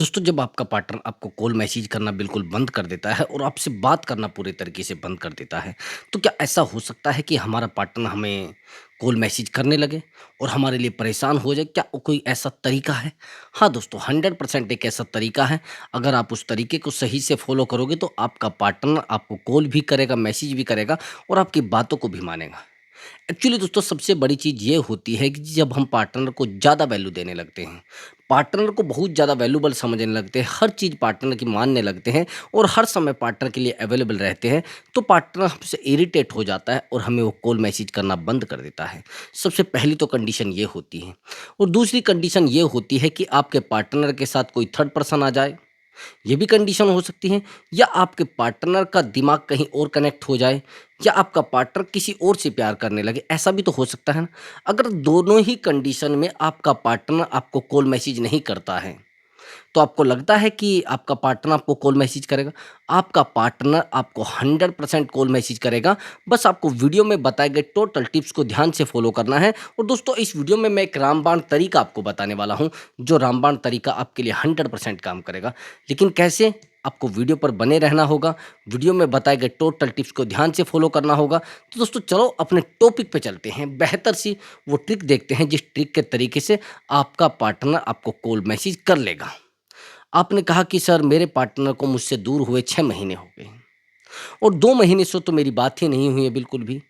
दोस्तों, जब आपका पार्टनर आपको कॉल मैसेज करना बिल्कुल बंद कर देता है और आपसे बात करना पूरे तरीके से बंद कर देता है, तो क्या ऐसा हो सकता है कि हमारा पार्टनर हमें कॉल मैसेज करने लगे और हमारे लिए परेशान हो जाए? क्या कोई ऐसा तरीका है? हाँ दोस्तों, 100% एक ऐसा तरीका है। अगर आप उस तरीके को सही से फॉलो करोगे तो आपका पार्टनर आपको कॉल भी करेगा, मैसेज भी करेगा और आपकी बातों को भी मानेगा। एक्चुअली दोस्तों, सबसे बड़ी चीज़ ये होती है कि जब हम पार्टनर को ज़्यादा वैल्यू देने लगते हैं, पार्टनर को बहुत ज़्यादा वैल्यूबल समझने लगते हैं, हर चीज़ पार्टनर की मानने लगते हैं और हर समय पार्टनर के लिए अवेलेबल रहते हैं, तो पार्टनर हमसे इरिटेट हो जाता है और हमें वो कॉल मैसेज करना बंद कर देता है। सबसे पहली तो कंडीशन ये होती है। और दूसरी कंडीशन ये होती है कि आपके पार्टनर के साथ कोई थर्ड पर्सन आ जाए, ये भी कंडीशन हो सकती है। या आपके पार्टनर का दिमाग कहीं और कनेक्ट हो जाए, या आपका पार्टनर किसी और से प्यार करने लगे, ऐसा भी तो हो सकता है ना। अगर दोनों ही कंडीशन में आपका पार्टनर आपको कॉल मैसेज नहीं करता है, तो आपको लगता है कि आपका पार्टनर आपको कॉल मैसेज करेगा? आपका पार्टनर आपको 100% कॉल मैसेज करेगा। बस आपको वीडियो में बताए गए टोटल टिप्स को ध्यान से फॉलो करना है। और दोस्तों, इस वीडियो में मैं एक रामबाण तरीका आपको बताने वाला हूं, जो रामबाण तरीका आपके लिए 100% काम करेगा। लेकिन कैसे? आपको वीडियो पर बने रहना होगा, वीडियो में बताए गए टोटल टिप्स को ध्यान से फॉलो करना होगा। तो दोस्तों, चलो अपने टॉपिक पे चलते हैं। बेहतर सी वो ट्रिक देखते हैं जिस ट्रिक के तरीके से आपका पार्टनर आपको कॉल मैसेज कर लेगा। आपने कहा कि सर, मेरे पार्टनर को मुझसे दूर हुए 6 महीने हो गए हैं और 2 महीने से तो मेरी बात ही नहीं हुई है बिल्कुल भी।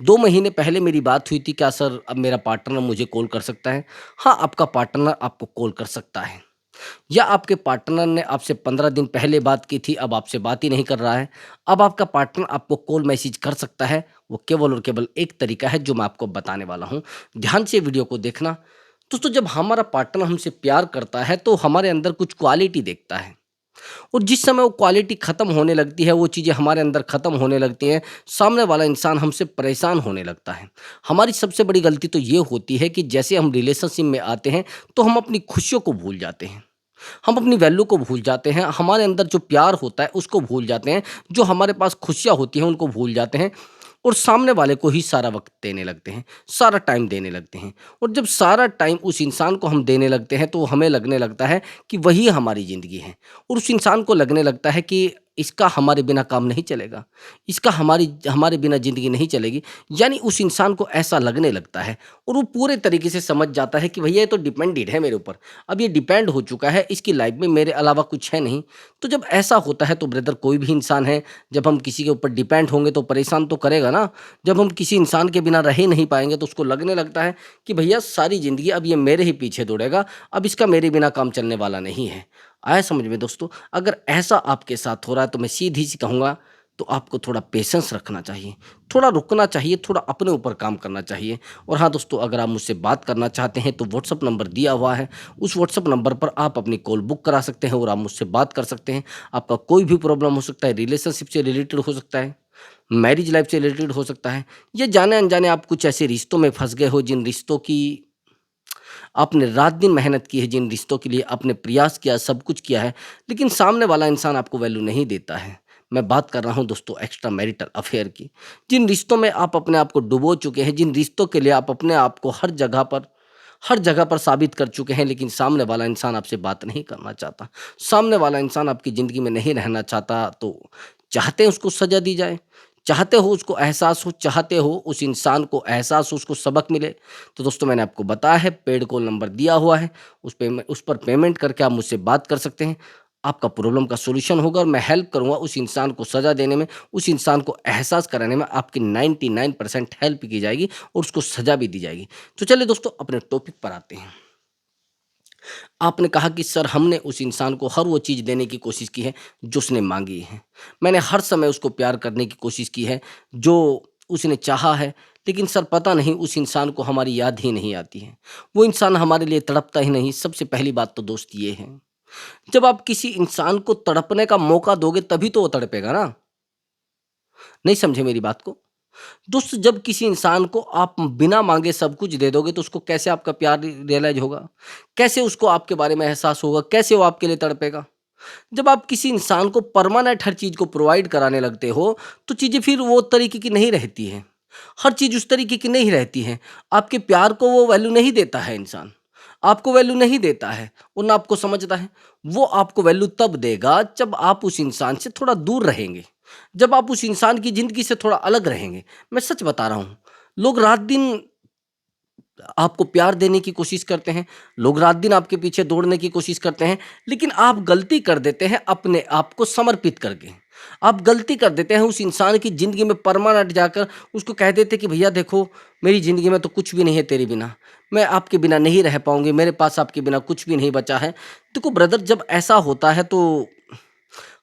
2 महीने पहले मेरी बात हुई थी, क्या सर अब मेरा पार्टनर मुझे कॉल कर सकता है? हाँ, आपका पार्टनर आपको कॉल कर सकता है। या आपके पार्टनर ने आपसे 15 दिन पहले बात की थी, अब आपसे बात ही नहीं कर रहा है। अब आपका पार्टनर आपको कॉल मैसेज कर सकता है। वो केवल और केवल एक तरीका है जो मैं आपको बताने वाला हूँ। ध्यान से वीडियो को देखना। दोस्तों, जब हमारा पार्टनर हमसे प्यार करता है तो हमारे अंदर कुछ क्वालिटी देखता है, और जिस समय वो क्वालिटी खत्म होने लगती है, वो चीज़ें हमारे अंदर खत्म होने लगती हैं, सामने वाला इंसान हमसे परेशान होने लगता है। हमारी सबसे बड़ी गलती तो ये होती है कि जैसे हम रिलेशनशिप में आते हैं, तो हम अपनी खुशियों को भूल जाते हैं। हम अपनी वैल्यू को भूल जाते हैं, हमारे अंदर जो प्यार होता है उसको भूल जाते हैं, जो हमारे पास खुशियाँ होती हैं उनको भूल जाते हैं और सामने वाले को ही सारा वक़्त देने लगते हैं, सारा टाइम देने लगते हैं। और जब सारा टाइम उस इंसान को हम देने लगते हैं, तो हमें लगने लगता है कि वही हमारी ज़िंदगी है, और उस इंसान को लगने लगता है कि इसका हमारे बिना काम नहीं चलेगा, इसका हमारे बिना ज़िंदगी नहीं चलेगी। यानी उस इंसान को ऐसा लगने लगता है, और वो पूरे तरीके से समझ जाता है कि भैया ये तो डिपेंडेड है मेरे ऊपर। अब ये डिपेंड हो चुका है, इसकी लाइफ़ में मेरे अलावा कुछ है नहीं। तो जब ऐसा होता है तो ब्रदर, कोई भी इंसान है, जब हम किसी के ऊपर डिपेंड होंगे तो परेशान तो करेगा ना। जब हम किसी इंसान के बिना रह ही नहीं पाएँगे तो उसको लगने लगता है कि भैया सारी ज़िंदगी अब ये मेरे ही पीछे दौड़ेगा, अब इसका मेरे बिना काम चलने वाला नहीं है। आया समझ में दोस्तों? अगर ऐसा आपके साथ हो रहा है तो मैं सीधी-सी कहूँगा, तो आपको थोड़ा पेशेंस रखना चाहिए, थोड़ा रुकना चाहिए, थोड़ा अपने ऊपर काम करना चाहिए। और हाँ दोस्तों, अगर आप मुझसे बात करना चाहते हैं तो व्हाट्सएप नंबर दिया हुआ है, उस व्हाट्सएप नंबर पर आप अपनी कॉल बुक करा सकते हैं और आप मुझसे बात कर सकते हैं। आपका कोई भी प्रॉब्लम हो सकता है, रिलेशनशिप से रिलेटेड हो सकता है, मैरिज लाइफ से रिलेटेड हो सकता है, या जाने-अनजाने आप कुछ ऐसे रिश्तों में फँस गए हो, जिन रिश्तों की आपने रात-दिन मेहनत की है, जिन रिश्तों के लिए आपने प्रयास किया, सब कुछ किया है, लेकिन सामने वाला इंसान आपको वैल्यू नहीं देता है। मैं बात कर रहा हूँ दोस्तों एक्स्ट्रा मैरिटल अफ़ेयर की। जिन रिश्तों में आप अपने आप को डुबो चुके हैं, जिन रिश्तों के लिए आप अपने आप को हर जगह पर साबित कर चुके हैं, लेकिन सामने वाला इंसान आपसे बात नहीं करना चाहता। सामने वाला इंसान आपकी ज़िंदगी में नहीं रहना चाहता, तो चाहते हैं उसको सज़ा दी जाए, चाहते हो उसको एहसास हो, चाहते हो उस इंसान को एहसास हो, उसको सबक मिले। तो दोस्तों, मैंने आपको बताया है, पेड कॉल नंबर दिया हुआ है, उस पर पेमेंट करके आप मुझसे बात कर सकते हैं। आपका प्रॉब्लम का सॉल्यूशन होगा और मैं हेल्प करूँगा उस इंसान को सज़ा देने में, उस इंसान को एहसास कराने में आपकी 99% हेल्प की जाएगी और उसको सज़ा भी दी जाएगी। तो चलिए दोस्तों, अपने टॉपिक पर आते हैं। आपने कहा कि सर, हमने उस इंसान को हर वो चीज़ देने की कोशिश की है जो उसने माँगी है। मैंने हर समय उसको प्यार करने की कोशिश की है जो उसने चाहा है, लेकिन सर पता नहीं उस इंसान को हमारी याद ही नहीं आती है। वो इंसान हमारे लिए तड़पता ही नहीं। सबसे पहली बात तो दोस्त ये है, जब आप किसी इंसान को तड़पने का मौका दोगे तभी तो वो तड़पेगा ना। नहीं समझे मेरी बात को? दोस्त, जब किसी इंसान को आप बिना माँगे सब कुछ दे दोगे तो उसको कैसे आपका प्यार रियलाइज़ होगा? कैसे उसको आपके बारे में एहसास होगा? कैसे वो आपके लिए तड़पेगा? जब आप किसी इंसान को परमानेंट हर चीज़ को प्रोवाइड कराने लगते हो, तो चीज़ें फिर वो तरीके की नहीं रहती हैं। हर चीज़ उस तरीके की नहीं रहती है। आपके प्यार को वो वैल्यू नहीं देता है इंसान। आपको वैल्यू नहीं देता है और ना आपको समझता है, वो आपको वैल्यू तब देगा जब आप उस इंसान से थोड़ा दूर रहेंगे, जब आप उस इंसान की ज़िंदगी से थोड़ा अलग रहेंगे। मैं सच बता रहा हूँ, लोग रात-दिन आपको प्यार देने की कोशिश करते हैं, लोग रात-दिन आपके पीछे दौड़ने की कोशिश करते हैं, लेकिन आप गलती कर देते हैं अपने आप को समर्पित करके। आप गलती कर देते हैं उस इंसान की ज़िंदगी में परमानेंट जाकर उसको कह देते हैं कि भैया देखो, मेरी ज़िंदगी में तो कुछ भी नहीं है तेरे बिना। मैं आपके बिना नहीं रह पाऊँगी, मेरे पास आपके बिना कुछ भी नहीं बचा है। देखो ब्रदर, जब ऐसा होता है तो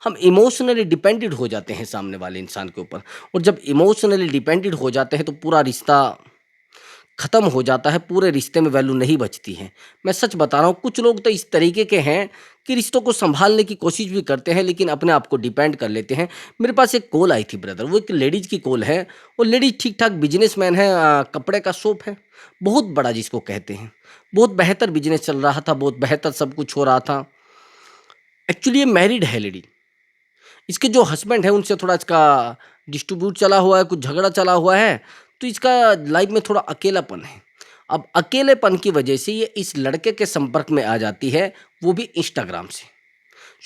हम इमोशनली डिपेंडेंट हो जाते हैं सामने वाले इंसान के ऊपर, और जब इमोशनली डिपेंडेंट हो जाते हैं तो पूरा रिश्ता ख़त्म हो जाता है, पूरे रिश्ते में वैल्यू नहीं बचती है। मैं सच बता रहा हूँ, कुछ लोग तो इस तरीके के हैं कि रिश्तों को सँभालने की कोशिश भी करते हैं, लेकिन अपने आप को डिपेंड कर लेते हैं। मेरे पास एक कॉल आई थी ब्रदर, वो एक लेडीज़ की कॉल है। वो लेडीज़ ठीक-ठाक बिज़नेसमैन है, कपड़े का शॉप है, बहुत बड़ा जिसको कहते हैं। बहुत बेहतर बिज़नेस चल रहा था, बहुत बेहतर सब कुछ हो रहा था। एक्चुअली ये मैरिड है लेडी। इसके जो हस्बैंड है उनसे थोड़ा इसका डिस्ट्रीब्यूट चला हुआ है, कुछ झगड़ा चला हुआ है, तो इसका लाइफ में थोड़ा अकेलापन है। अब अकेलेपन की वजह से ये इस लड़के के संपर्क में आ जाती है, वो भी इंस्टाग्राम से,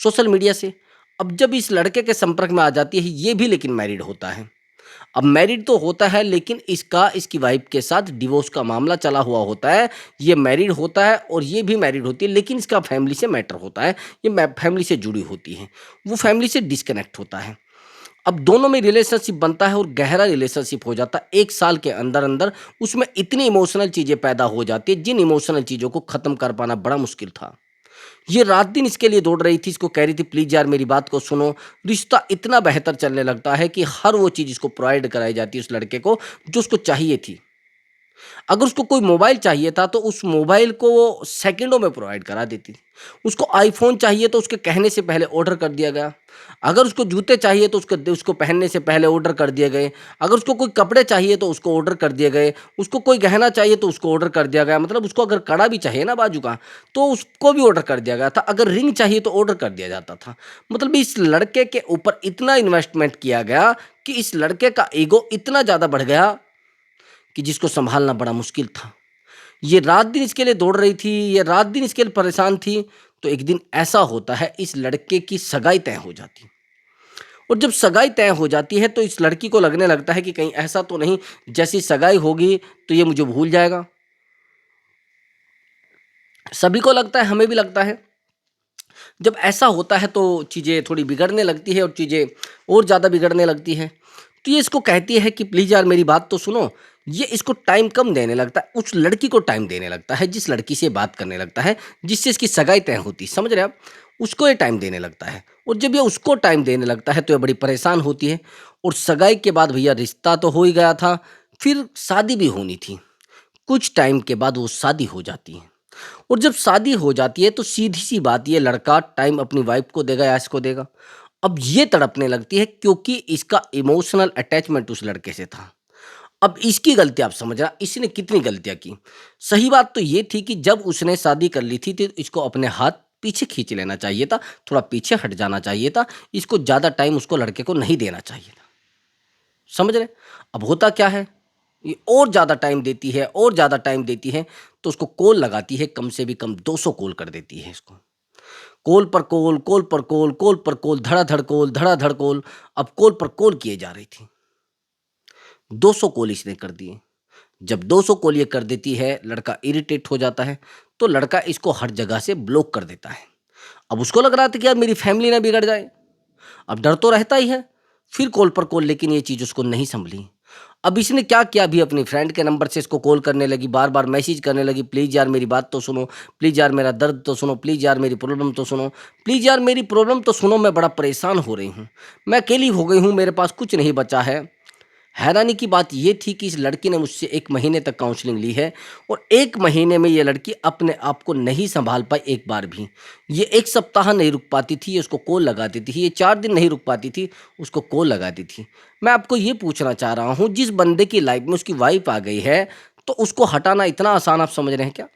सोशल मीडिया से। अब जब इस लड़के के संपर्क में आ जाती है, ये भी लेकिन मैरिड होता है। अब मैरिड तो होता है, लेकिन इसका इसकी वाइफ के साथ डिवोर्स का मामला चला हुआ होता है। ये मैरिड होता है और ये भी मैरिड होती है, लेकिन इसका फैमिली से मैटर होता है। ये फैमिली से जुड़ी होती है, वो फैमिली से डिस्कनेक्ट होता है। अब दोनों में रिलेशनशिप बनता है और गहरा रिलेशनशिप हो जाता है। 1 साल के अंदर-अंदर उसमें इतनी इमोशनल चीज़ें पैदा हो जाती है, जिन इमोशनल चीज़ों को ख़त्म कर पाना बड़ा मुश्किल था। ये रात-दिन इसके लिए दौड़ रही थी, इसको कह रही थी प्लीज़ यार मेरी बात को सुनो। रिश्ता इतना बेहतर चलने लगता है कि हर वो चीज़ इसको प्रोवाइड कराई जाती है उस लड़के को, जो उसको चाहिए थी। अगर उसको कोई मोबाइल चाहिए था तो उस मोबाइल को वो सेकंडों में प्रोवाइड करा देती थी। उसको आईफ़ोन चाहिए तो उसके कहने से पहले ऑर्डर कर दिया गया। अगर उसको जूते चाहिए तो उसको पहनने से पहले ऑर्डर कर दिए गए। अगर उसको कोई कपड़े चाहिए तो उसको ऑर्डर कर दिए गए। उसको कोई गहना चाहिए तो उसको ऑर्डर कर दिया गया। मतलब उसको अगर कड़ा भी चाहिए ना बाजू का, तो उसको भी ऑर्डर कर दिया गया था। अगर रिंग चाहिए तो ऑर्डर कर दिया जाता था। मतलब इस लड़के के ऊपर इतना इन्वेस्टमेंट किया गया कि इस लड़के का ईगो इतना ज़्यादा बढ़ गया कि जिसको सँभालना बड़ा मुश्किल था। ये रात-दिन इसके लिए दौड़ रही थी, ये रात-दिन इसके लिए परेशान थी, तो एक दिन ऐसा होता है इस लड़के की सगाई तय हो जाती है। और जब सगाई तय हो जाती है तो इस लड़की को लगने लगता है कि कहीं ऐसा तो नहीं जैसी सगाई होगी तो ये मुझे भूल जाएगा। सभी को लगता है, हमें भी लगता है। जब ऐसा होता है तो चीज़ें थोड़ी बिगड़ने लगती है और चीज़ें और ज़्यादा बिगड़ने लगती है। तो ये इसको कहती है कि प्लीज़ यार मेरी बात तो सुनो। ये इसको टाइम कम देने लगता है, उस लड़की को टाइम देने लगता है जिस लड़की से बात करने लगता है, जिससे इसकी सगाई तय होती है, समझ रहे हैं आप? उसको ये टाइम देने लगता है और जब ये उसको टाइम देने लगता है तो ये बड़ी परेशान होती है। और सगाई के बाद भैया रिश्ता तो हो ही गया था, फिर शादी भी होनी थी। कुछ टाइम के बाद वो शादी हो जाती है। और जब शादी हो जाती है तो सीधी-सी बात, ये लड़का टाइम अपनी वाइफ़ को देगा या इसको देगा? अब ये तड़पने लगती है क्योंकि इसका इमोशनल अटैचमेंट उस लड़के से था। अब इसकी गलती आप समझना, इसने कितनी गलतियाँ की। सही बात तो ये थी कि जब उसने शादी कर ली थी तो इसको अपने हाथ पीछे खींच लेना चाहिए था, थोड़ा पीछे हट जाना चाहिए था। इसको ज़्यादा टाइम उसको लड़के को नहीं देना चाहिए था। समझ रहे हैं? अब होता क्या है, ये और ज़्यादा टाइम देती है और ज़्यादा टाइम देती है, तो उसको कॉल लगाती है, कम से भी कम 200 कॉल कर देती है इसको। कॉल पर कॉल, कॉल पर कॉल, कॉल पर कॉल, धड़ाधड़ कॉल, धड़ाधड़ कॉल। अब कॉल पर कॉल किए जा रही थी। 200 कॉल इसने कर दिए। जब 200 कॉल ये कर देती है, लड़का इरिटेट हो जाता है, तो लड़का इसको हर जगह से ब्लॉक कर देता है। अब उसको लग रहा था कि यार मेरी फैमिली ना बिगड़ जाए। अब डर तो रहता ही है। फिर कॉल पर कॉल, लेकिन ये चीज़ उसको नहीं सँभली। अब इसने क्या किया, अभी अपनी फ्रेंड के नंबर से इसको कॉल करने लगी, बार-बार मैसेज करने लगी, प्लीज़ यार मेरी बात तो सुनो, प्लीज़ यार मेरा दर्द तो सुनो, प्लीज़ यार मेरी प्रॉब्लम तो सुनो, प्लीज़ यार मेरी प्रॉब्लम तो सुनो, मैं बड़ा परेशान हो रही हूँ। मैं अकेली हो गई हूँ, मेरे पास कुछ नहीं बचा है। हैरानी की बात ये थी कि इस लड़की ने मुझसे 1 महीने तक काउंसलिंग ली है और 1 महीने में ये लड़की अपने आप को नहीं सँभाल पाई एक बार भी। ये 1 सप्ताह नहीं रुक पाती थी, ये उसको कॉल लगाती थी, ये 4 दिन नहीं रुक पाती थी, उसको कॉल लगाती थी। मैं आपको ये पूछना चाह रहा हूँ, जिस बंदे की लाइफ़ में उसकी वाइफ़ आ गई है, तो उसको हटाना इतना आसान आप समझ रहे हैं क्या?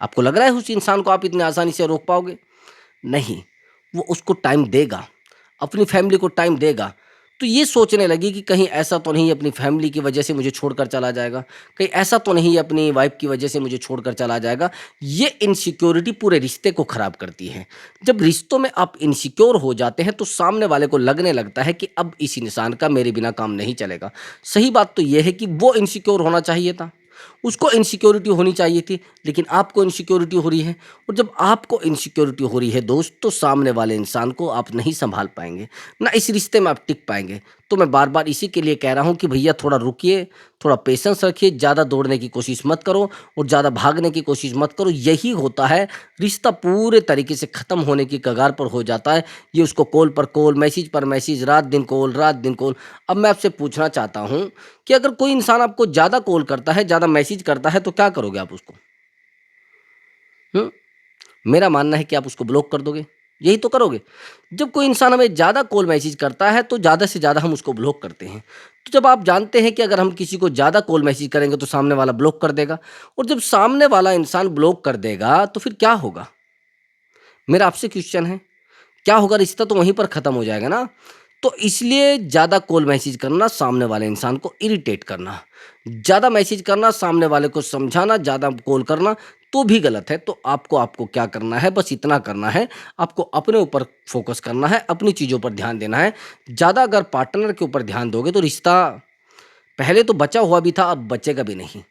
आपको लग रहा है उस इंसान को आप इतनी आसानी से रोक पाओगे? नहीं, वो उसको टाइम देगा, अपनी फैमिली को टाइम देगा। तो ये सोचने लगी कि कहीं ऐसा तो नहीं अपनी फैमिली की वजह से मुझे छोड़कर चला जाएगा, कहीं ऐसा तो नहीं अपनी वाइफ की वजह से मुझे छोड़कर चला जाएगा। ये इनसिक्योरिटी पूरे रिश्ते को खराब करती है। जब रिश्तों में आप इनसिक्योर हो जाते हैं तो सामने वाले को लगने लगता है कि अब इस इंसान का मेरे बिना काम नहीं चलेगा। सही बात तो ये है कि वो इनसिक्योर होना चाहिए था, उसको इनसिक्योरिटी होनी चाहिए थी, लेकिन आपको इनसिक्योरिटी हो रही है। और जब आपको इनसिक्योरिटी हो रही है दोस्त, तो सामने वाले इंसान को आप नहीं संभाल पाएंगे, ना इस रिश्ते में आप टिक पाएंगे। तो मैं बार बार इसी के लिए कह रहा हूँ कि भैया थोड़ा रुकिए, थोड़ा पेशेंस रखिए, ज़्यादा दौड़ने की कोशिश मत करो और ज़्यादा भागने की कोशिश मत करो। यही होता है, रिश्ता पूरे तरीके से ख़त्म होने की कगार पर हो जाता है। ये उसको कॉल पर कॉल, मैसेज पर मैसेज, रात दिन कॉल, रात दिन कॉल। अब मैं आपसे पूछना चाहता हूँ कि अगर कोई इंसान आपको ज़्यादा कॉल करता है, ज़्यादा मैसेज करता है, तो क्या करोगे आप उसको? हुँ? मेरा मानना है कि आप उसको ब्लॉक कर दोगे, यही तो करोगे। जब कोई इंसान हमें ज़्यादा कॉल मैसेज करता है तो ज़्यादा से ज़्यादा हम उसको ब्लॉक करते हैं। तो जब आप जानते हैं कि अगर हम किसी को ज़्यादा कॉल मैसेज करेंगे तो सामने वाला ब्लॉक कर देगा, और जब सामने वाला इंसान ब्लॉक कर देगा तो फिर क्या होगा? मेरा आपसे क्वेश्चन है, क्या होगा? रिश्ता तो वहीं पर ख़त्म हो जाएगा ना। तो इसलिए ज़्यादा कॉल मैसेज करना, सामने वाले इंसान को इरिटेट करना, ज़्यादा मैसेज करना, सामने वाले को समझाना, ज़्यादा कॉल करना तो भी गलत है। तो आपको आपको क्या करना है, बस इतना करना है, आपको अपने ऊपर फोकस करना है, अपनी चीज़ों पर ध्यान देना है। ज़्यादा अगर पार्टनर के ऊपर ध्यान दोगे तो रिश्ता पहले तो बचा हुआ भी था, अब बचेगा भी नहीं।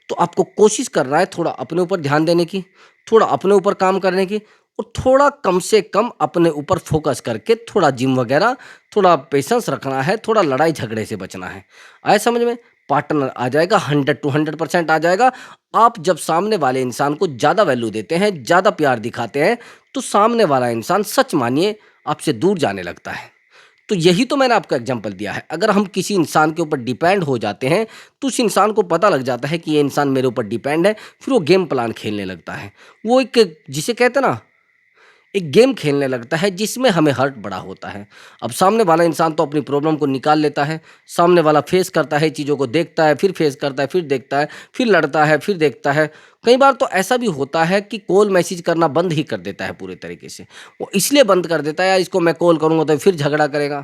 तो आपको कोशिश करना है थोड़ा अपने ऊपर ध्यान देने की, थोड़ा अपने ऊपर काम करने की, और थोड़ा कम से कम अपने ऊपर फोकस करके थोड़ा जिम वगैरह, थोड़ा पेशेंस रखना है, थोड़ा लड़ाई झगड़े से बचना है। आए समझ में? पार्टनर आ जाएगा, 100 टू 100% आ जाएगा। आप जब सामने वाले इंसान को ज़्यादा वैल्यू देते हैं, ज़्यादा प्यार दिखाते हैं, तो सामने वाला इंसान सच मानिए आपसे दूर जाने लगता है। तो यही तो मैंने आपको एग्जांपल दिया है। अगर हम किसी इंसान के ऊपर डिपेंड हो जाते हैं, तो उस इंसान को पता लग जाता है कि ये इंसान मेरे ऊपर डिपेंड है, फिर वो गेम प्लान खेलने लगता है। वो एक जिसे कहते हैं ना, एक गेम खेलने लगता है जिसमें हमें हर्ट बड़ा होता है। अब सामने वाला इंसान तो अपनी प्रॉब्लम को निकाल लेता है, सामने वाला फेस करता है, चीज़ों को देखता है, फिर फेस करता है, फिर देखता है, फिर लड़ता है, फिर देखता है। कई बार तो ऐसा भी होता है कि कॉल मैसेज करना बंद ही कर देता है पूरे तरीके से। वो इसलिए बंद कर देता है, यार इसको मैं कॉल करूँगा तो फिर झगड़ा करेगा,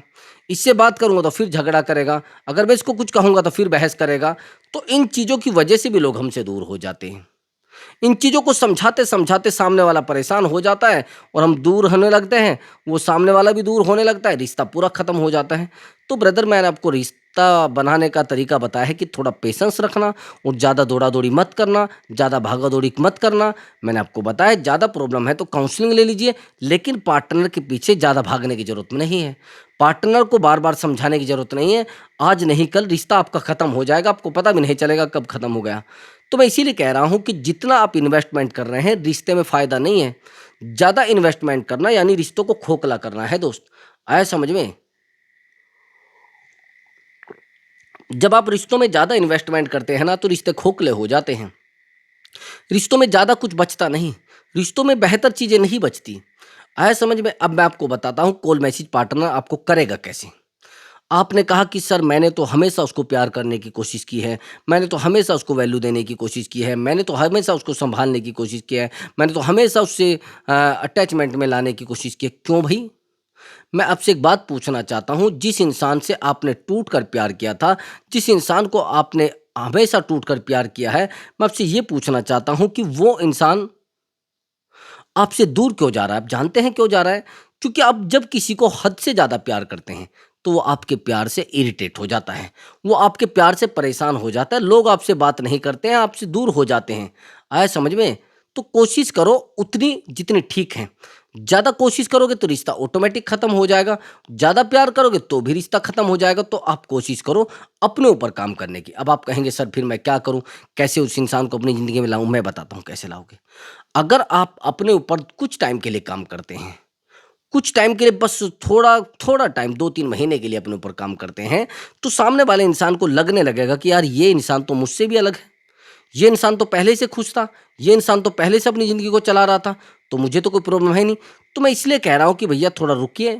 इससे बात करूँगा तो फिर झगड़ा करेगा, अगर मैं इसको कुछ कहूँगा तो फिर बहस करेगा। तो इन चीज़ों की वजह से भी लोग हमसे दूर हो जाते हैं। इन चीज़ों को समझाते-समझाते सामने वाला परेशान हो जाता है और हम दूर होने लगते हैं, वो सामने वाला भी दूर होने लगता है, रिश्ता पूरा ख़त्म हो जाता है। तो ब्रदर, मैंने आपको रिश्ता बनाने का तरीका बताया है कि थोड़ा पेशेंस रखना और ज़्यादा दौड़ा-दौड़ी मत करना, ज़्यादा भागा-दौड़ी मत करना। मैंने आपको बताया ज़्यादा प्रॉब्लम है तो काउंसलिंग ले लीजिए, लेकिन पार्टनर के पीछे ज़्यादा भागने की ज़रूरत नहीं है। पार्टनर को बार-बार समझाने की ज़रूरत नहीं है, आज नहीं कल रिश्ता आपका ख़त्म हो जाएगा, आपको पता भी नहीं चलेगा कब ख़त्म हो गया। तो मैं इसीलिए कह रहा हूँ कि जितना आप इन्वेस्टमेंट कर रहे हैं रिश्ते में फ़ायदा नहीं है। ज़्यादा इन्वेस्टमेंट करना यानी रिश्तों को खोखला करना है दोस्त। आया समझ में? जब आप रिश्तों में ज़्यादा इन्वेस्टमेंट करते हैं ना तो रिश्ते खोखले हो जाते हैं। रिश्तों में ज़्यादा कुछ बचता नहीं, रिश्तों में बेहतर चीज़ें नहीं बचती। आया समझ में? अब मैं आपको बताता हूँ कॉल मैसेज पार्टनर आपको करेगा कैसे। आपने कहा कि सर मैंने तो हमेशा उसको प्यार करने की कोशिश की है, मैंने तो हमेशा उसको वैल्यू देने की कोशिश की है, मैंने तो हमेशा उसको सँभालने की कोशिश की है, मैंने तो हमेशा उससे अटैचमेंट में लाने की कोशिश की है। क्यों भई? मैं आपसे एक बात पूछना चाहता हूँ, जिस इंसान से आपने टूट कर प्यार किया था, जिस इंसान को आपने हमेशा टूट कर प्यार किया है, मैं आपसे ये पूछना चाहता हूँ कि वो इंसान आपसे दूर क्यों जा रहा है? आप जानते हैं क्यों जा रहा है? क्योंकि आप जब किसी को हद से ज़्यादा प्यार करते हैं, तो वो आपके प्यार से इरिटेट हो जाता है। वो आपके प्यार से परेशान हो जाता है। लोग आपसे बात नहीं करते हैं, आपसे दूर हो जाते हैं। आया समझ में? तो कोशिश करो उतनी जितनी ठीक है। ज़्यादा कोशिश करोगे तो रिश्ता ऑटोमेटिक ख़त्म हो जाएगा। ज़्यादा प्यार करोगे तो भी रिश्ता ख़त्म हो जाएगा। तो आप कोशिश करो अपने ऊपर काम करने की। अब आप कहेंगे सर फिर मैं क्या करूँ? कैसे उस इंसान को अपनी ज़िंदगी में लाऊँ? मैं बताता हूँ कैसे लाओगे। अगर आप अपने ऊपर कुछ टाइम के लिए काम करते हैं, कुछ टाइम के लिए बस थोड़ा टाइम 2-3 महीने के लिए अपने ऊपर काम करते हैं, तो सामने वाले इंसान को लगने लगेगा कि यार ये इंसान तो मुझसे भी अलग है। ये इंसान तो पहले से खुश था, ये इंसान तो पहले से अपनी ज़िंदगी को चला रहा था, तो मुझे तो कोई प्रॉब्लम है नहीं। तो मैं इसलिए कह रहा हूँ कि भैया थोड़ा रुकिए,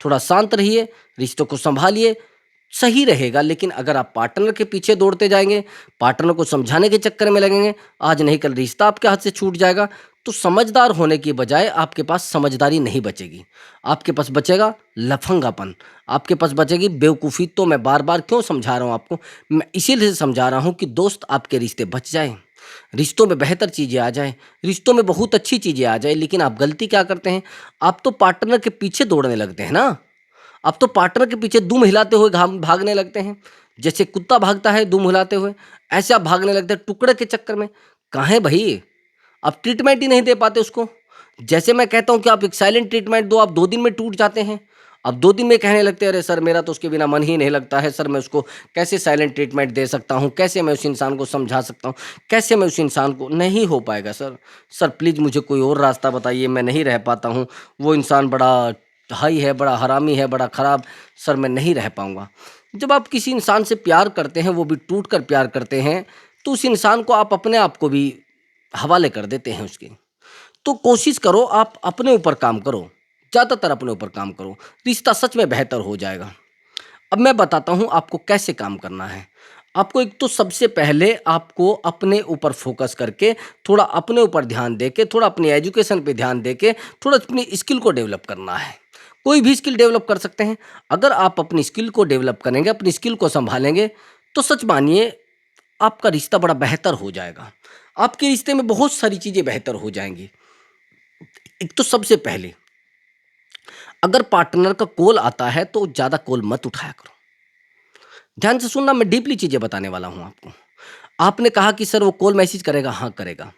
थोड़ा शांत रहिए, रिश्तों को सँभालिए, सही रहेगा। लेकिन अगर आप पार्टनर के पीछे दौड़ते जाएँगे, पार्टनर को समझाने के चक्कर में लगेंगे, आज नहीं कल रिश्ता आपके हाथ से छूट जाएगा। तो समझदार होने की बजाय आपके पास समझदारी नहीं बचेगी। आपके पास बचेगा लफंगापन, आपके पास बचेगी बेवकूफ़ी। तो मैं बार-बार क्यों समझा रहा हूँ आपको? मैं इसीलिए समझा रहा हूँ कि दोस्त आपके रिश्ते बच जाएँ, रिश्तों में बेहतर चीज़ें आ जाएँ, रिश्तों में बहुत अच्छी चीज़ें आ जाएँ। लेकिन आप गलती क्या करते हैं? आप तो पार्टनर के पीछे दौड़ने लगते हैं ना। अब तो पार्टनर के पीछे दुम हिलाते हुए घाम भागने लगते हैं। जैसे कुत्ता भागता है दुम हिलाते हुए, ऐसे आप भागने लगते हैं टुकड़े के चक्कर में। काहे भई? आप ट्रीटमेंट ही नहीं दे पाते उसको। जैसे मैं कहता हूँ कि आप एक साइलेंट ट्रीटमेंट दो, आप 2 दिन में टूट जाते हैं। अब 2 दिन में कहने लगते हैं, "अरे सर, मेरा तो उसके बिना मन ही नहीं लगता है। सर, मैं उसको कैसे साइलेंट ट्रीटमेंट दे सकता हूँ? कैसे मैं उस इंसान को समझा सकता हूँ? कैसे मैं उस इंसान को" नहीं हो पाएगा सर। सर प्लीज़ मुझे कोई और रास्ता बताइए, मैं नहीं रह पाता हूँ। वो इंसान बड़ा हाई है, बड़ा हरामी है, बड़ा खराब। सर मैं नहीं रह पाऊँगा। जब आप किसी इंसान से प्यार करते हैं, वो भी टूट कर प्यार करते हैं, तो उस इंसान को आप अपने आप को भी हवाले कर देते हैं उसके। तो कोशिश करो आप अपने ऊपर काम करो, ज़्यादातर अपने ऊपर काम करो, रिश्ता सच में बेहतर हो जाएगा। अब मैं बताता हूँ आपको कैसे काम करना है। आपको एक तो सबसे पहले आपको अपने ऊपर फ़ोकस करके, थोड़ा अपने ऊपर ध्यान देके, थोड़ा अपनी एजुकेशन पे ध्यान देके, थोड़ा अपनी स्किल को डेवलप करना है। कोई भी स्किल डेवलप कर सकते हैं। अगर आप अपनी स्किल को डेवलप करेंगे, अपनी स्किल को सँभालेंगे, तो सच मानिए आपका रिश्ता बड़ा बेहतर हो जाएगा। आपके रिश्ते में बहुत सारी चीज़ें बेहतर हो जाएँगी। एक तो सबसे पहले अगर पार्टनर का कॉल आता है तो ज़्यादा कॉल मत उठाया करो। ध्यान से सुनना, मैं डीपली चीज़ें बताने वाला हूँ आपको। आपने कहा कि सर वो कॉल मैसेज करेगा, हाँ करेगा।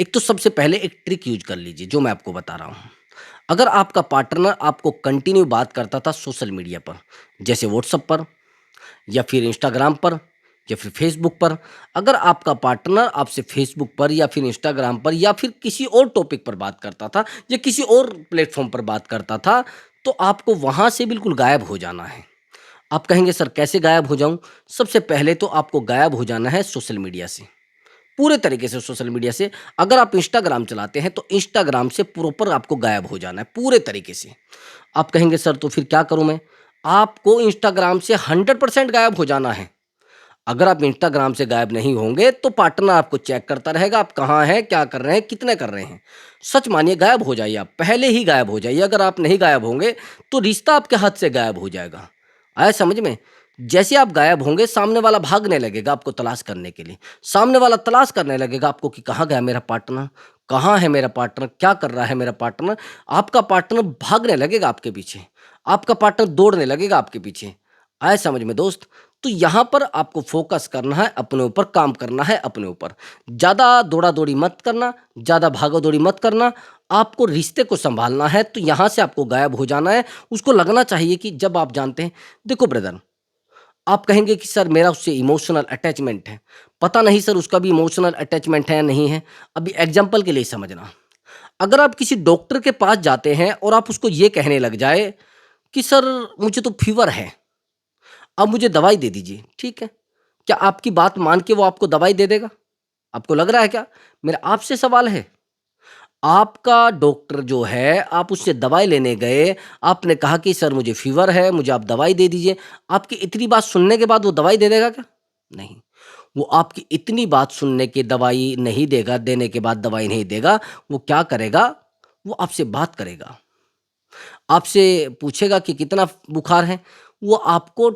एक तो सबसे पहले एक ट्रिक यूज़ कर लीजिए जो मैं आपको बता रहा हूँ। अगर आपका पार्टनर आपको कंटिन्यू बात करता था सोशल मीडिया पर, जैसे व्हाट्सएप पर या फिर इंस्टाग्राम पर या फिर फेसबुक पर, अगर आपका पार्टनर आपसे फेसबुक पर या फिर इंस्टाग्राम पर या फिर किसी और टॉपिक पर बात करता था या किसी और प्लेटफ़ॉर्म पर बात करता था, तो आपको वहाँ से बिल्कुल गायब हो जाना है। आप कहेंगे सर कैसे गायब हो जाऊँ? सबसे पहले तो आपको गायब हो जाना है सोशल मीडिया से, पूरे तरीके से सोशल मीडिया से। अगर आप इंस्टाग्राम चलाते हैं तो इंस्टाग्राम से प्रॉपर आपको गायब हो जाना है पूरे तरीके से। आप कहेंगे सर तो फिर क्या करूँ मैं? आपको इंस्टाग्राम से 100% गायब हो जाना है। अगर आप इंस्टाग्राम से गायब नहीं होंगे तो पार्टनर आपको चेक करता रहेगा, आप कहाँ हैं, क्या कर रहे हैं, कितने कर रहे हैं। सच मानिए गायब हो जाइए, आप पहले ही गायब हो जाइए। अगर आप नहीं गायब होंगे तो रिश्ता आपके हाथ से गायब हो जाएगा। आया समझ में? जैसे आप गायब होंगे सामने वाला भागने लगेगा आपको तलाश करने के लिए। सामने वाला तलाश करने लगेगा आपको कि कहाँ गया मेरा पार्टनर? कहाँ है मेरा पार्टनर? क्या कर रहा है मेरा पार्टनर? आपका पार्टनर भागने लगेगा आपके पीछे। आपका पार्टनर दौड़ने लगेगा आपके पीछे। आया समझ में दोस्त? तो यहाँ पर आपको फ़ोकस करना है अपने ऊपर, काम करना है अपने ऊपर। ज़्यादा दौड़ा-दौड़ी मत करना, ज़्यादा भागा-दौड़ी मत करना। आपको रिश्ते को सँभालना है, तो यहाँ से आपको गायब हो जाना है। उसको लगना चाहिए कि जब आप जानते हैं देखो ब्रदर, आप कहेंगे कि सर मेरा उससे इमोशनल अटैचमेंट है। पता नहीं सर उसका भी इमोशनल अटैचमेंट है या नहीं है। अभी एग्ज़ाम्पल के लिए समझना, अगर आप किसी डॉक्टर के पास जाते हैं और आप उसको ये कहने लग जाए कि सर मुझे तो फ़ीवर है, अब मुझे दवाई दे दीजिए, ठीक है। क्या आपकी बात मान के वो आपको दवाई दे देगा? आपको लग रहा है क्या? मेरा आपसे सवाल है। आपका डॉक्टर जो है, आप उससे दवाई लेने गए, आपने कहा कि सर मुझे फ़ीवर है, मुझे आप दवाई दे दीजिए। आपकी इतनी बात सुनने के बाद वो दवाई दे देगा क्या? नहीं। वो आपकी इतनी बात सुनने के दवाई नहीं देगा, देने के बाद दवाई नहीं देगा। वो क्या करेगा? वो आपसे बात करेगा। आपसे पूछेगा कि कितना बुखार है? वो आपको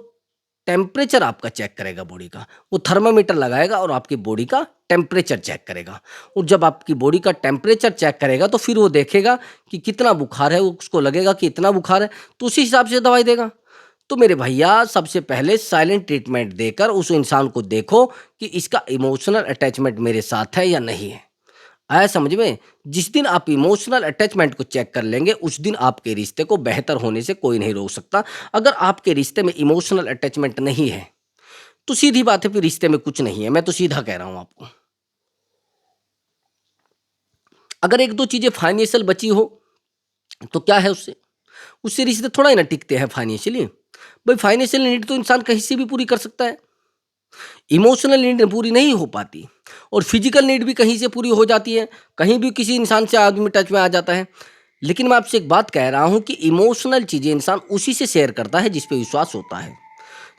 टेम्परेचर आपका चेक करेगा बॉडी का। वो थर्मामीटर लगाएगा और आपकी बॉडी का टेम्परेचर चेक करेगा। और जब आपकी बॉडी का टेम्परेचर चेक करेगा तो फिर वो देखेगा कि कितना बुखार है, उसको लगेगा कि इतना बुखार है, तो उसी हिसाब से दवाई देगा। तो मेरे भैया सबसे पहले साइलेंट ट्रीटमेंट देकर उस इंसान को देखो कि इसका इमोशनल अटैचमेंट मेरे साथ है या नहीं है। आया समझ में? जिस दिन आप इमोशनल अटैचमेंट को चेक कर लेंगे, उस दिन आपके रिश्ते को बेहतर होने से कोई नहीं रोक सकता। अगर आपके रिश्ते में इमोशनल अटैचमेंट नहीं है, तो सीधी बात है फिर रिश्ते में कुछ नहीं है। मैं तो सीधा कह रहा हूँ आपको। अगर 1-2 चीज़ें फाइनेंशियल बची हो, तो क्या है उससे? उससे रिश्ते थोड़ा ही ना टिकते हैं फाइनेंशियली। भाई फाइनेंशियल नीड तो इंसान कहीं से भी पूरी कर सकता है। इमोशनल नीड पूरी नहीं हो पाती और फिजिकल नीड भी कहीं से पूरी हो जाती है। कहीं भी किसी इंसान से आदमी टच में आ जाता है। लेकिन मैं आपसे एक बात कह रहा हूँ कि इमोशनल चीज़ें इंसान उसी से शेयर करता है जिस पे विश्वास होता है।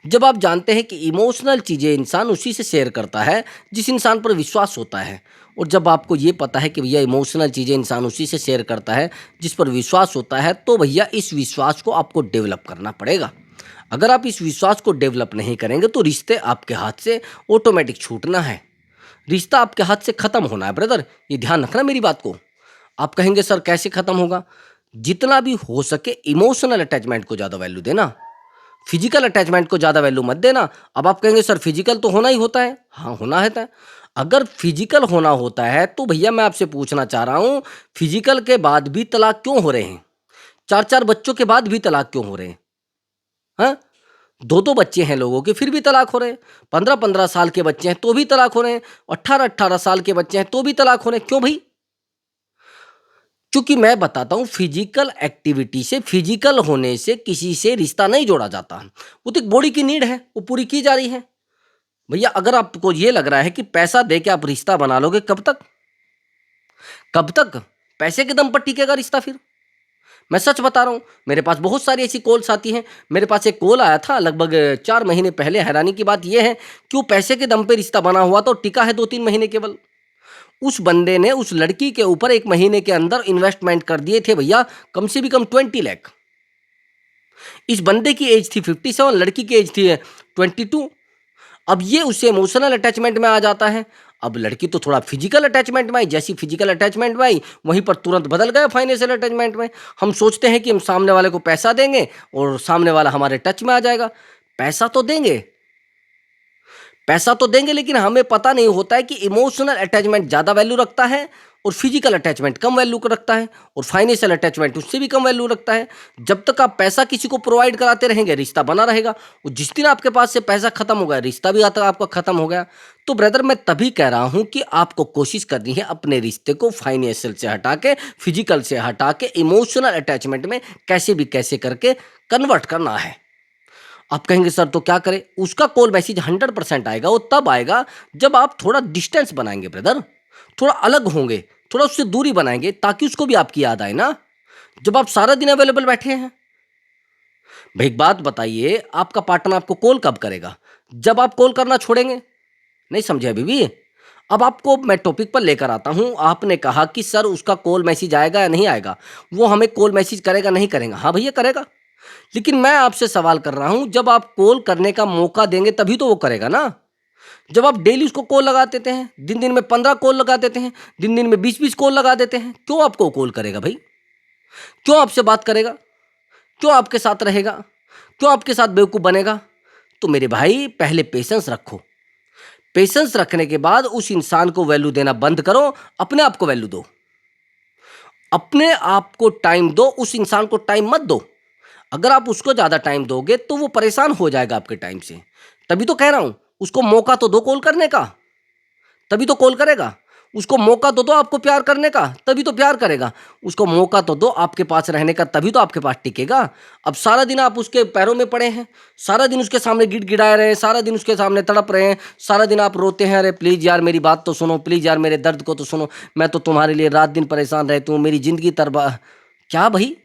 जब आप जानते हैं कि इमोशनल चीज़ें इंसान उसी से शेयर करता है जिस इंसान पर विश्वास होता है, और जब आपको ये पता है कि भैया इमोशनल चीज़ें इंसान उसी से शेयर करता है जिस पर विश्वास होता है, तो भैया इस विश्वास को आपको डेवलप करना पड़ेगा। अगर आप इस विश्वास को डेवलप नहीं करेंगे तो रिश्ते आपके हाथ से ऑटोमेटिक छूटना है, रिश्ता आपके हाथ से खत्म होना है ब्रदर, ये ध्यान रखना मेरी बात को। आप कहेंगे सर कैसे खत्म होगा? जितना भी हो सके इमोशनल अटैचमेंट को ज़्यादा वैल्यू देना, फिजिकल अटैचमेंट को ज़्यादा वैल्यू मत देना। अब आप कहेंगे सर फिजिकल तो होना ही होता है, हाँ होना है। अगर फिजिकल होना होता है तो भैया मैं आपसे पूछना चाह रहा हूँ, फिजिकल के बाद भी तलाक क्यों हो रहे हैं? चार चार बच्चों के बाद भी तलाक क्यों हो रहे हैं? हाँ, दो दो बच्चे हैं लोगों के फिर भी तलाक हो रहे हैं, 15-15 साल के बच्चे हैं तो भी तलाक हो रहे हैं, 18-18 साल के बच्चे हैं तो भी तलाक हो रहे हैं, क्यों भाई? क्योंकि मैं बताता हूँ, फिजिकल एक्टिविटी से, फिजिकल होने से किसी से रिश्ता नहीं जोड़ा जाता। वो तो एक बॉडी की नीड है, वो पूरी की जा रही है। भैया अगर आपको ये लग रहा है कि पैसा दे के आप रिश्ता बना लोगे, कब तक? कब तक पैसे के दम पर टिकेगा रिश्ता फिर? मैं सच बता रहा हूँ, मेरे पास बहुत सारी ऐसी कॉल्स आती हैं। मेरे पास एक कॉल आया था लगभग 4 महीने पहले। हैरानी की बात यह है कि वो पैसे के दम पे रिश्ता बना हुआ था और टिका है 2-3 महीने केवल। उस बंदे ने उस लड़की के ऊपर 1 महीने के अंदर इन्वेस्टमेंट कर दिए थे भैया, कम से भी कम 20 लाख। इस बंदे की एज थी 57, लड़की की एज थी 22। अब ये उससे इमोशनल अटैचमेंट में आ जाता है। अब लड़की तो थोड़ा फिजिकल अटैचमेंट में आई, जैसी फिजिकल अटैचमेंट में आई वहीं पर तुरंत बदल गया फाइनेंशियल अटैचमेंट में। हम सोचते हैं कि हम सामने वाले को पैसा देंगे और सामने वाला हमारे टच में आ जाएगा। पैसा तो देंगे, पैसा तो देंगे, लेकिन हमें पता नहीं होता है कि इमोशनल अटैचमेंट ज़्यादा वैल्यू रखता है और फिजिकल अटैचमेंट कम वैल्यू को रखता है, और फाइनेंशियल अटैचमेंट उससे भी कम वैल्यू रखता है। जब तक आप पैसा किसी को प्रोवाइड कराते रहेंगे रिश्ता बना रहेगा, और जिस दिन आपके पास से पैसा खत्म हो गया रिश्ता भी आता आपका खत्म हो गया। तो ब्रदर मैं तभी कह रहा हूं कि आपको कोशिश करनी है अपने रिश्ते को फाइनेंशियल से हटा के, फिजिकल से हटा के, इमोशनल अटैचमेंट में कैसे भी कैसे करके कन्वर्ट करना है। आप कहेंगे सर तो क्या करें? उसका कॉल मैसेज 100% आएगा, वो तब आएगा जब आप थोड़ा डिस्टेंस बनाएंगे ब्रदर, थोड़ा अलग होंगे, थोड़ा उससे दूरी बनाएंगे, ताकि उसको भी आपकी याद आए ना। जब आप सारा दिन अवेलेबल बैठे हैं, भाई एक बात बताइए, आपका पार्टनर आपको कॉल कब करेगा? जब आप कॉल करना छोड़ेंगे। नहीं समझे अभी भी? अब आपको मैं टॉपिक पर लेकर आता हूं। आपने कहा कि सर उसका कॉल मैसेज आएगा या नहीं आएगा, वो हमें कॉल मैसेज करेगा नहीं करेगा? हाँ भैया करेगा, लेकिन मैं आपसे सवाल कर रहा हूं, जब आप कॉल करने का मौका देंगे तभी तो वो करेगा ना। जब आप डेली उसको कॉल लगा देते हैं, दिन दिन में 15 कॉल लगा देते हैं, दिन दिन में 20-20 कॉल लगा देते हैं, क्यों आपको कॉल करेगा भाई? क्यों आपसे बात करेगा? क्यों आपके साथ रहेगा? क्यों आपके साथ बेवकूफ़ बनेगा? तो मेरे भाई पहले पेशेंस रखो। पेशेंस रखने के बाद उस इंसान को वैल्यू देना बंद करो, अपने आप को वैल्यू दो। अपने आप को टाइम दो, उस इंसान को टाइम मत दो। अगर आप उसको ज़्यादा टाइम दोगे तो वो परेशान हो जाएगा आपके टाइम से। तभी तो कह रहा हूँ, उसको मौका तो दो कॉल करने का, तभी तो कॉल करेगा। उसको मौका तो दो आपको प्यार करने का, तभी तो प्यार करेगा। उसको मौका तो दो आपके पास रहने का, तभी तो आपके पास टिकेगा। अब सारा दिन आप उसके पैरों में पड़े हैं, सारा दिन उसके सामने गिड़गिड़ाए रहे हैं, सारा दिन उसके सामने तड़प रहे हैं, सारा दिन आप रोते हैं, अरे प्लीज़ यार मेरी बात तो सुनो, प्लीज़ यार मेरे दर्द को तो सुनो, मैं तो तुम्हारे लिए रात दिन परेशान रहती हूँ, मेरी ज़िंदगी तरबा। क्या भाई,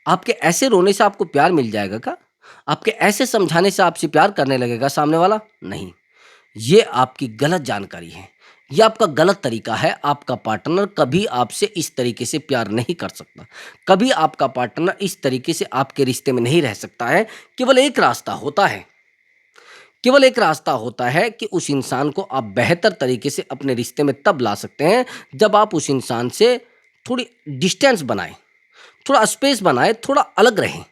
आपके ऐसे रोने से आपको प्यार मिल जाएगा क्या? आपके ऐसे समझाने से आपसे प्यार करने लगेगा सामने वाला? नहीं। ये आपकी गलत जानकारी है, ये आपका गलत तरीका है। आपका पार्टनर कभी आपसे इस तरीके से प्यार नहीं कर सकता, कभी आपका पार्टनर इस तरीके से आपके रिश्ते में नहीं रह सकता है। केवल एक रास्ता होता है, केवल एक रास्ता होता है कि उस इंसान को आप बेहतर तरीके से अपने रिश्ते में तब ला सकते हैं जब आप उस इंसान से थोड़ी डिस्टेंस बनाएं, थोड़ा स्पेस बनाएं, थोड़ा अलग रहें।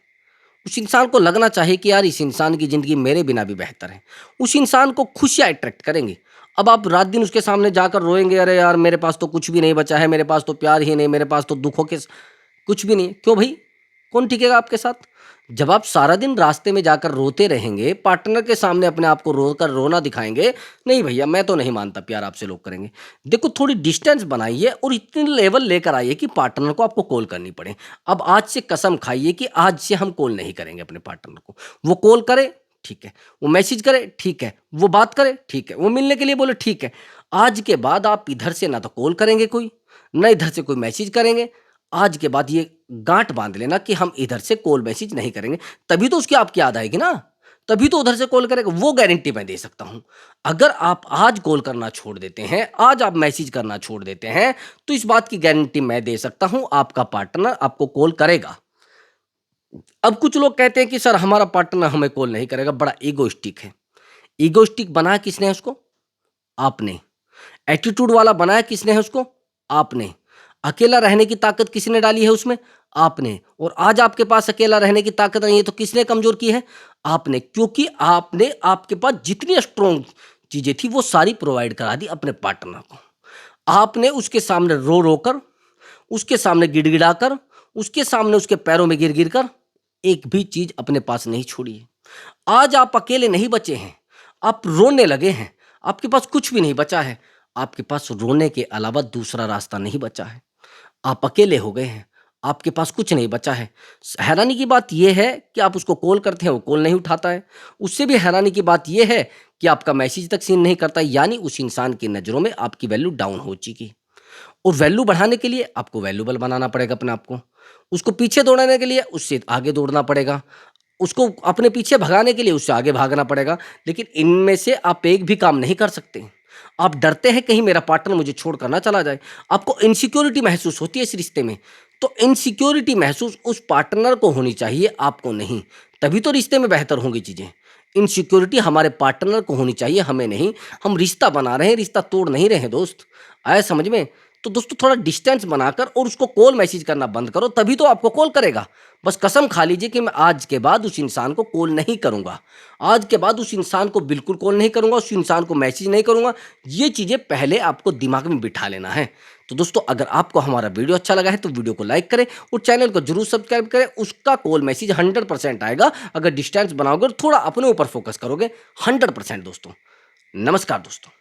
उस इंसान को लगना चाहिए कि यार इस इंसान की ज़िंदगी मेरे बिना भी बेहतर है। उस इंसान को खुशियाँ अट्रैक्ट करेंगी। अब आप रात दिन उसके सामने जाकर रोएंगे, अरे यार मेरे पास तो कुछ भी नहीं बचा है, मेरे पास तो प्यार ही नहीं, मेरे पास तो दुखों के कुछ भी नहीं है। क्यों भाई, कौन टिकेगा आपके साथ? जब आप सारा दिन रास्ते में जाकर रोते रहेंगे, पार्टनर के सामने अपने आप को रोकर रोना दिखाएंगे, नहीं भैया मैं तो नहीं मानता प्यार आपसे लोग करेंगे। देखो थोड़ी डिस्टेंस बनाइए और इतनी लेवल लेकर आइए कि पार्टनर को आपको कॉल करनी पड़े। अब आज से कसम खाइए कि आज से हम कॉल नहीं करेंगे अपने पार्टनर को। वो कॉल करे ठीक है, वो मैसेज करे ठीक है, वो बात करे ठीक है, वो मिलने के लिए बोले ठीक है। आज के बाद आप इधर से ना तो कॉल करेंगे कोई, ना इधर से कोई मैसेज करेंगे। आज के बाद ये गांठ बांध लेना कि हम इधर से कॉल मैसेज नहीं करेंगे, तभी तो उसकी आपकी याद आएगी ना। तभी तो उधर से कॉल करेगा, वो गारंटी मैं दे सकता हूँ। अगर आप आज कॉल करना छोड़ देते हैं, आज आप मैसेज करना छोड़ देते हैं, तो इस बात की गारंटी मैं दे सकता हूँ, आपका पार्टनर आपको कॉल करेगा। अब कुछ लोग कहते हैं कि सर हमारा पार्टनर हमें कॉल नहीं करेगा, बड़ा ईगोइस्टिक है। ईगोइस्टिक बनाया किसने है उसको? आपने। एटीट्यूड वाला बनाया किसने है उसको? आपने। अकेला रहने की ताकत किसने डाली है उसमें? आपने। और आज आपके पास अकेला रहने की ताकत नहीं है तो किसने कमज़ोर की है? आपने। क्योंकि आपने आपके पास जितनी स्ट्रॉन्ग चीज़ें थी वो सारी प्रोवाइड करा दी अपने पार्टनर को। आपने उसके सामने रो-रो कर, उसके सामने गिड़गिड़ा कर, उसके सामने उसके पैरों में गिर-गिर कर एक भी चीज़ अपने पास नहीं छोड़ी है। आज आप अकेले नहीं बचे हैं, आप रोने लगे हैं, आपके पास कुछ भी नहीं बचा है, आपके पास रोने के अलावा दूसरा रास्ता नहीं बचा है। आप अकेले हो गए हैं, आपके पास कुछ नहीं बचा है। हैरानी की बात ये है कि आप उसको कॉल करते हैं, वो कॉल नहीं उठाता है। उससे भी हैरानी की बात ये है कि आपका मैसेज तक सीन नहीं करता, यानी उस इंसान की नज़रों में आपकी वैल्यू डाउन हो चुकी है। और वैल्यू बढ़ाने के लिए आपको वैल्यूएबल बनाना पड़ेगा अपने आप को। उसको पीछे दौड़ाने के लिए उससे आगे दौड़ना पड़ेगा। उसको अपने पीछे भगाने के लिए उससे आगे भागना पड़ेगा। लेकिन इनमें से आप एक भी काम नहीं कर सकते। आप डरते हैं कहीं मेरा पार्टनर मुझे छोड़कर ना चला जाए। आपको इनसिक्योरिटी महसूस होती है इस रिश्ते में। तो इनसिक्योरिटी महसूस उस पार्टनर को होनी चाहिए, आपको नहीं। तभी तो रिश्ते में बेहतर होंगी चीज़ें। इनसिक्योरिटी हमारे पार्टनर को होनी चाहिए, हमें नहीं। हम रिश्ता बना रहे हैं, रिश्ता तोड़ नहीं रहे हैं दोस्त। आया समझ में? तो दोस्तों थोड़ा डिस्टेंस बनाकर और उसको कॉल मैसेज करना बंद करो, तभी तो आपको कॉल करेगा। बस कसम खा लीजिए कि मैं आज के बाद उस इंसान को कॉल नहीं करूँगा। आज के बाद उस इंसान को बिल्कुल कॉल नहीं करूँगा, उस इंसान को मैसेज नहीं करूँगा। ये चीज़ें पहले आपको दिमाग में बिठा लेना है। तो दोस्तों अगर आपको हमारा वीडियो अच्छा लगा है तो वीडियो को लाइक करें और चैनल को जरूर सब्सक्राइब करें। उसका कॉल मैसेज 100% आएगा अगर डिस्टेंस बनाओगे और थोड़ा अपने ऊपर फोकस करोगे। 100% दोस्तों। नमस्कार दोस्तों।